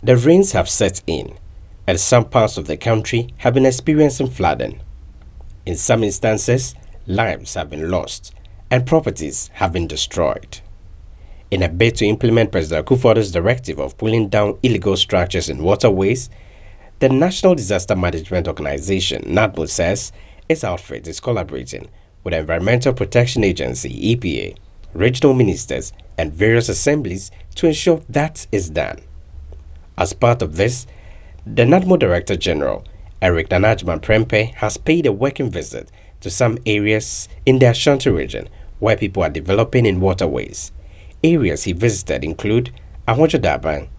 The rains have set in, and some parts of the country have been experiencing flooding. In some instances, lives have been lost and properties have been destroyed. In a bid to implement President Akufo-Addo's directive of pulling down illegal structures in waterways, the National Disaster Management Organization, NADMO, says its outfit is collaborating with the Environmental Protection Agency, EPA, regional ministers, and various assemblies to ensure that is done. As part of this, the NADMO Director General, Nana Agyemang-Prempeh, has paid a working visit to some areas in the Ashanti region where people are developing in waterways. Areas he visited include Ahwonjo-Daban,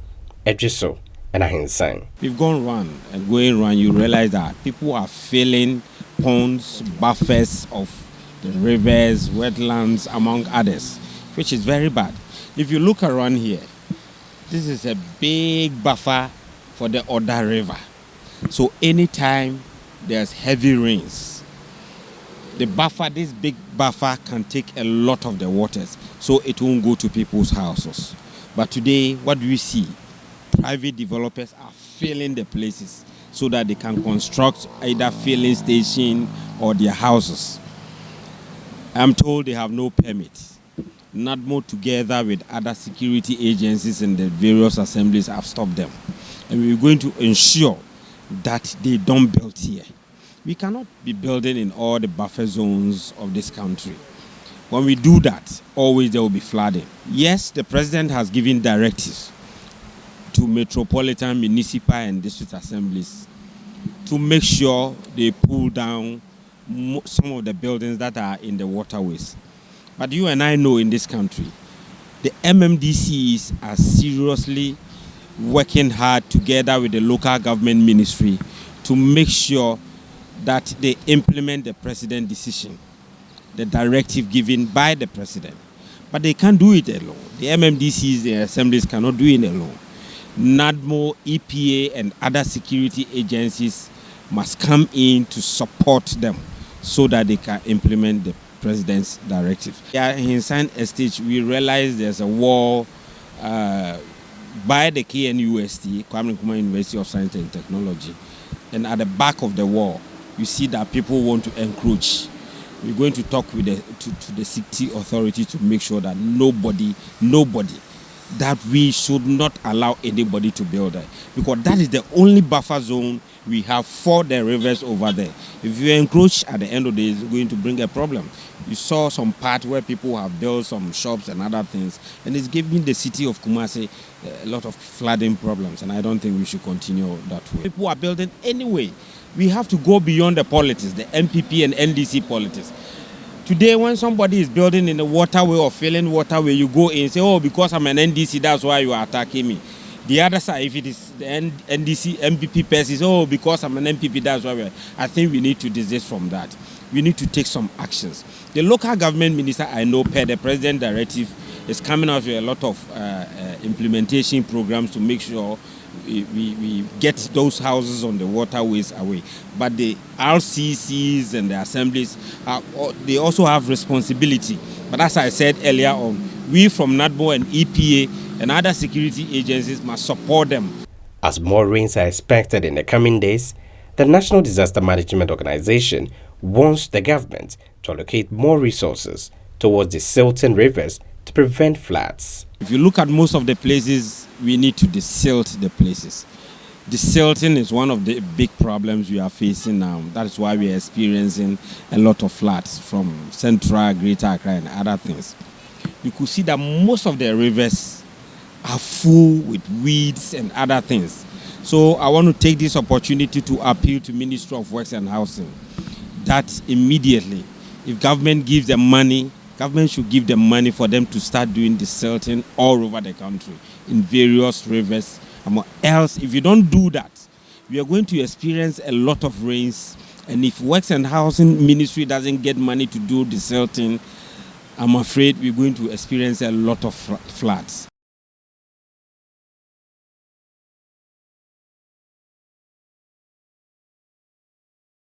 Ejiso, and Ahinsang. We've gone around and going around, you realize that people are filling ponds, buffers of the rivers, wetlands, among others, which is very bad. If you look around here, this is a big buffer for the Oda River. So anytime there's heavy rains, this big buffer can take a lot of the waters, so it won't go to people's houses. But today, what do we see? Private developers are filling the places so that they can construct either filling station or their houses. I'm told they have no permits. NADMO, together with other security agencies and the various assemblies, have stopped them. And we're going to ensure that they don't build here. We cannot be building in all the buffer zones of this country. When we do that, always there will be flooding. Yes, the president has given directives to metropolitan, municipal, and district assemblies to make sure they pull down some of the buildings that are in the waterways. But you and I know in this country, the MMDCs are seriously working hard together with the local government ministry to make sure that they implement the president's decision, the directive given by the president. But they can't do it alone. The MMDCs, the assemblies cannot do it alone. NADMO, EPA, and other security agencies must come in to support them so that they can implement the president's directive. Yeah, in San Estate, we realize there's a wall by the KNUST, Kwame Nkrumah University of Science and Technology, and at the back of the wall, you see that people want to encroach. We're going to talk with the city authority to make sure that nobody, that we should not allow anybody to build there, because that is the only buffer zone we have for the rivers over there. If you encroach at the end of the day, it's going to bring a problem. You saw some part where people have built some shops and other things, and it's giving the city of Kumasi a lot of flooding problems, and I don't think we should continue that way. People are building anyway. We have to go beyond the politics, the MPP and NDC politics. Today, when somebody is building in a waterway or filling waterway, you go in and say, oh, because I'm an NDC, that's why you are attacking me. The other side, if it is the NDC, MPP person, oh, because I'm an MPP, that's why I think we need to desist from that. We need to take some actions. The local government minister, I know, per the president directive, is coming out with a lot of implementation programs to make sure we get those houses on the waterways away. But the RCCs and the assemblies, they also have responsibility. But as I said earlier on, we from NADMO and EPA and other security agencies must support them. As more rains are expected in the coming days, the National Disaster Management Organization wants the government to allocate more resources towards the silting rivers to prevent floods. If you look at most of the places, we need to desilt the places. Desilting is one of the big problems we are facing now. That is why we are experiencing a lot of floods from Central, Greater Accra, and other things. You could see that most of the rivers are full with weeds and other things. So I want to take this opportunity to appeal to Ministry of Works and Housing that immediately, if government gives them money, government should give them money for them to start doing desilting all over the country in various rivers. Else, if you don't do that, we are going to experience a lot of rains. And if Works and Housing Ministry doesn't get money to do desilting, I'm afraid we're going to experience a lot of floods.